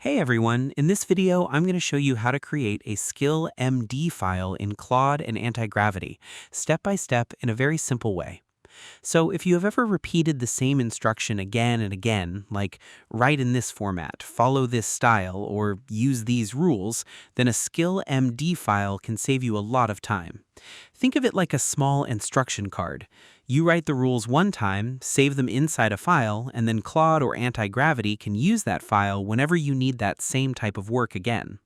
Hey everyone, in this video I'm going to show you how to create a skill MD file in Claude and Antigravity, step by step in a very simple way. So if you have ever repeated the same instruction again and again, like write in this format, follow this style, or use these rules, then a skill MD file can save you a lot of time. Think of it like a small instruction card. You write the rules one time, save them inside a file, and then Claude or Antigravity can use that file whenever you need that same type of work again.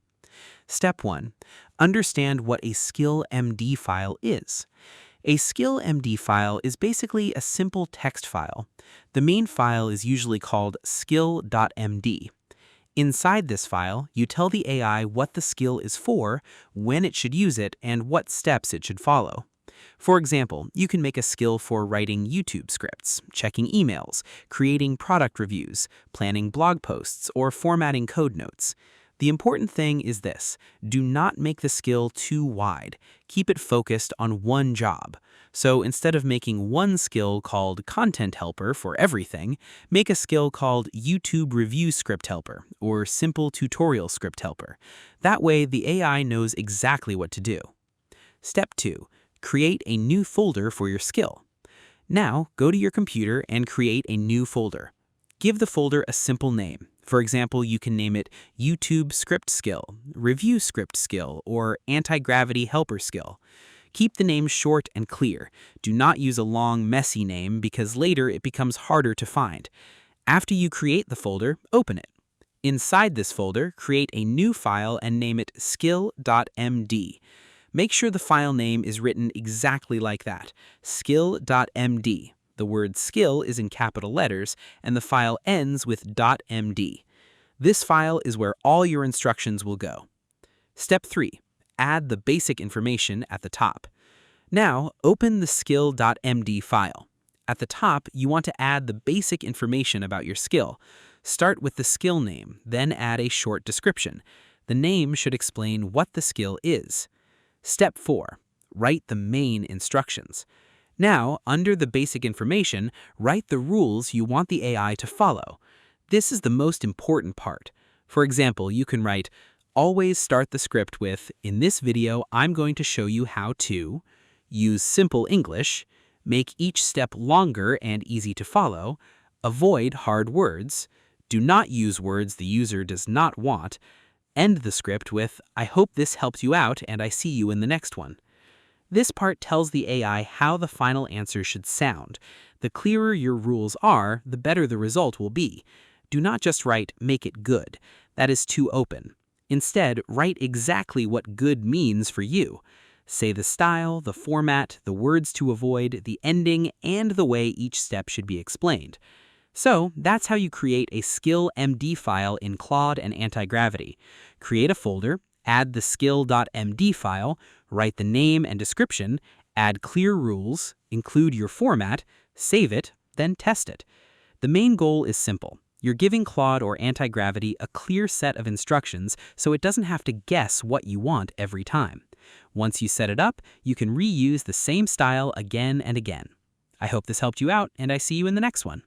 Step 1. Understand what a skill MD file is. A skill MD file is basically a simple text file. The main file is usually called skill.md. Inside this file, you tell the AI what the skill is for, when it should use it, and what steps it should follow. For example, you can make a skill for writing YouTube scripts, checking emails, creating product reviews, planning blog posts, or formatting code notes. The important thing is this: do not make the skill too wide. Keep it focused on one job. So instead of making one skill called Content Helper for everything, make a skill called YouTube Review Script Helper or Simple Tutorial Script Helper. That way, the AI knows exactly what to do. Step 2. Create a new folder for your skill. Now, go to your computer and create a new folder. Give the folder a simple name. For example, you can name it YouTube Script Skill, Review Script Skill, or Anti-Gravity Helper Skill. Keep the name short and clear. Do not use a long, messy name because later it becomes harder to find. After you create the folder, open it. Inside this folder, create a new file and name it skill.md. Make sure the file name is written exactly like that, skill.md. The word skill is in capital letters, and the file ends with .md. This file is where all your instructions will go. Step 3. Add the basic information at the top. Now, open the skill.md file. At the top, you want to add the basic information about your skill. Start with the skill name, then add a short description. The name should explain what the skill is. Step 4. Write the main instructions. Now, under the basic information, write the rules you want the AI to follow. This is the most important part. For example, you can write, always start the script with, in this video, I'm going to show you how to use simple English, make each step longer and easy to follow, avoid hard words, do not use words the user does not want, end the script with, I hope this helps you out and I see you in the next one. This part tells the AI how the final answer should sound. The clearer your rules are, the better the result will be. Do not just write, make it good. That is too open. Instead, write exactly what good means for you. Say the style, the format, the words to avoid, the ending, and the way each step should be explained. So that's how you create a skill MD file in Claude and Antigravity. Create a folder, add the skill.md file, write the name and description, add clear rules, include your format, save it, then test it. The main goal is simple. You're giving Claude or Antigravity a clear set of instructions so it doesn't have to guess what you want every time. Once you set it up, you can reuse the same style again and again. I hope this helped you out, and I see you in the next one.